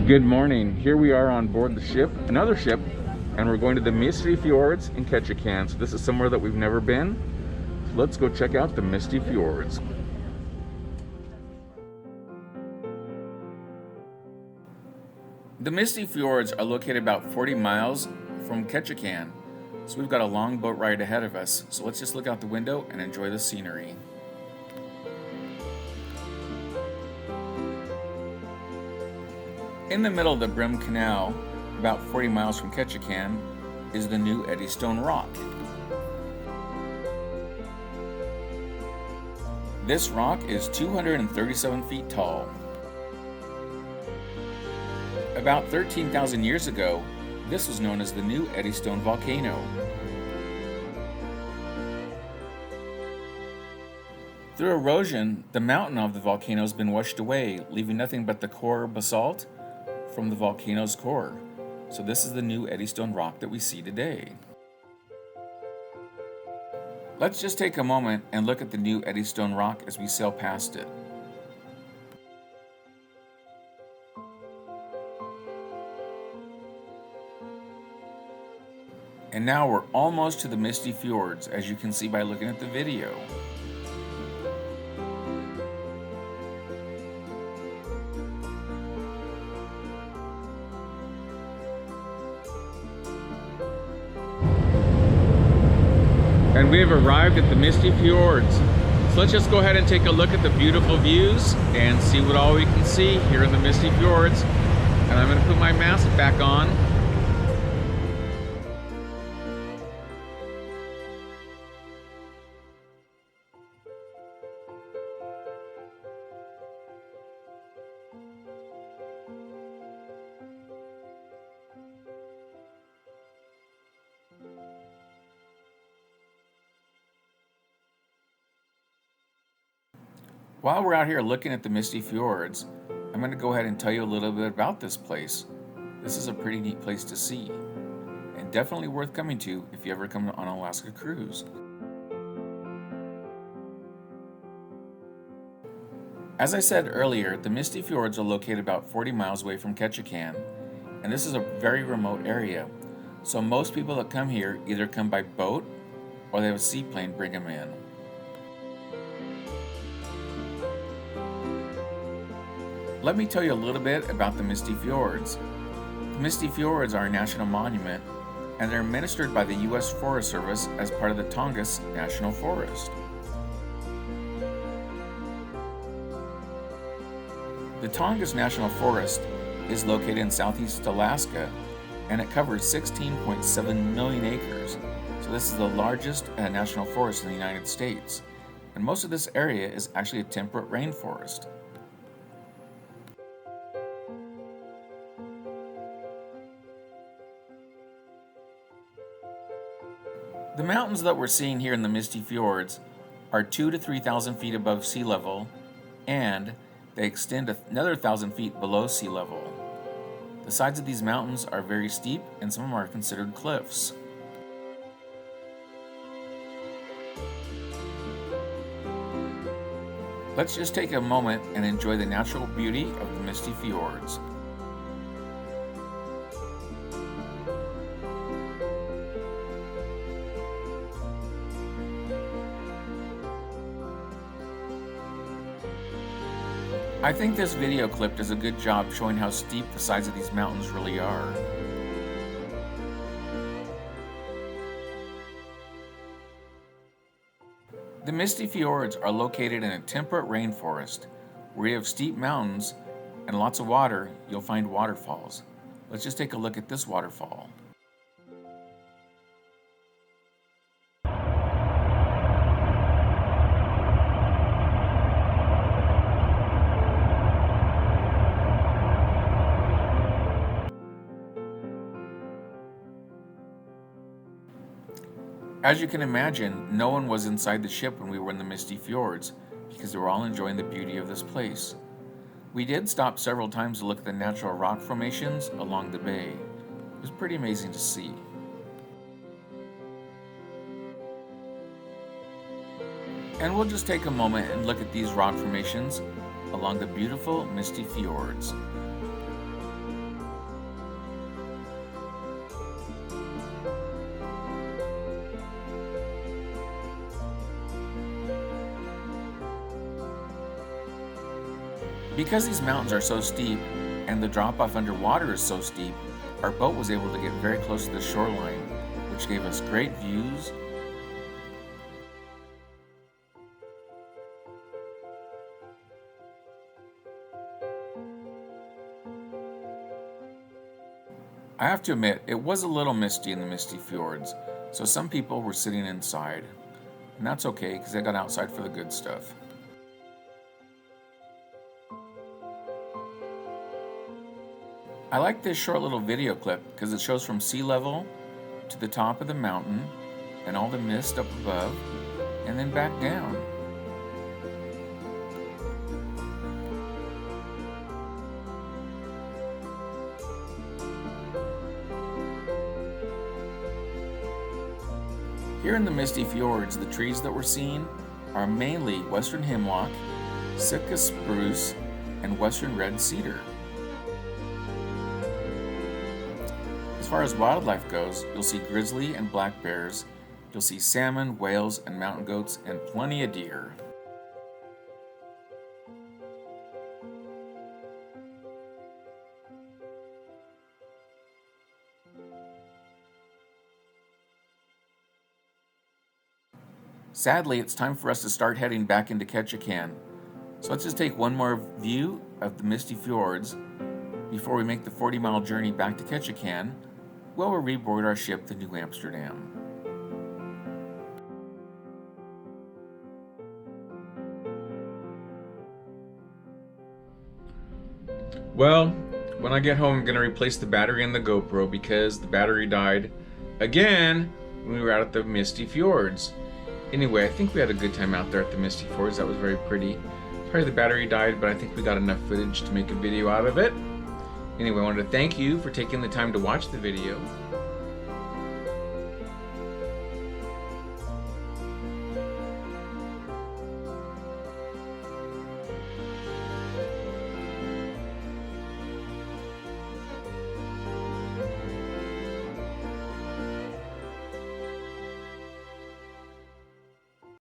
Good morning. Here we are on board the ship, another ship, and we're going to the Misty Fjords in Ketchikan. So this is somewhere that we've never been. So let's go check out the Misty Fjords. The Misty Fjords are located about 40 miles from Ketchikan. So we've got a long boat ride ahead of us. So let's just look out the window and enjoy the scenery. In the middle of the Brim Canal, about 40 miles from Ketchikan, is the new Eddystone Rock. This rock is 237 feet tall. About 13,000 years ago, this was known as the new Eddystone volcano. Through erosion, the mountain of the volcano has been washed away, leaving nothing but the core basalt from the volcano's core. So this is the new Eddystone Rock that we see today. Let's just take a moment and look at the new Eddystone Rock as we sail past it. And now we're almost to the Misty Fjords, as you can see by looking at the video. And we have arrived at the Misty Fjords. So let's just go ahead and take a look at the beautiful views and see what all we can see here in the Misty Fjords. And I'm going to put my mask back on. While we're out here looking at the Misty Fjords, I'm going to go ahead and tell you a little bit about this place. This is a pretty neat place to see, and definitely worth coming to if you ever come on an Alaska cruise. As I said earlier, the Misty Fjords are located about 40 miles away from Ketchikan, and this is a very remote area, so most people that come here either come by boat or they have a seaplane bring them in. Let me tell you a little bit about the Misty Fjords. The Misty Fjords are a national monument, and they're administered by the U.S. Forest Service as part of the Tongass National Forest. The Tongass National Forest is located in southeast Alaska, and it covers 16.7 million acres. So this is the largest national forest in the United States, and most of this area is actually a temperate rainforest. The mountains that we're seeing here in the Misty Fjords are 2,000 to 3,000 feet above sea level, and they extend another 1,000 feet below sea level. The sides of these mountains are very steep, and some of them are considered cliffs. Let's just take a moment and enjoy the natural beauty of the Misty Fjords. I think this video clip does a good job showing how steep the sides of these mountains really are. The Misty Fjords are located in a temperate rainforest. Where you have steep mountains and lots of water, you'll find waterfalls. Let's just take a look at this waterfall. As you can imagine, no one was inside the ship when we were in the Misty Fjords because they were all enjoying the beauty of this place. We did stop several times to look at the natural rock formations along the bay. It was pretty amazing to see. And we'll just take a moment and look at these rock formations along the beautiful Misty Fjords. Because these mountains are so steep and the drop off underwater is so steep, our boat was able to get very close to the shoreline, which gave us great views. I have to admit, it was a little misty in the Misty Fjords, so some people were sitting inside. And that's okay, because they got outside for the good stuff. I like this short little video clip because it shows from sea level to the top of the mountain and all the mist up above, and then back down. Here in the Misty Fjords, the trees that we're seeing are mainly western hemlock, Sitka spruce, and western red cedar. As far as wildlife goes, you'll see grizzly and black bears, you'll see salmon, whales, and mountain goats, and plenty of deer. Sadly, it's time for us to start heading back into Ketchikan. So let's just take one more view of the Misty Fjords before we make the 40-mile journey back to Ketchikan, while we reboard our ship, the New Amsterdam. Well, when I get home, I'm going to replace the battery in the GoPro because the battery died again when we were out at the Misty Fjords. Anyway, I think we had a good time out there at the Misty Fjords. That was very pretty. Sorry the battery died, but I think we got enough footage to make a video out of it. Anyway, I wanted to thank you for taking the time to watch the video.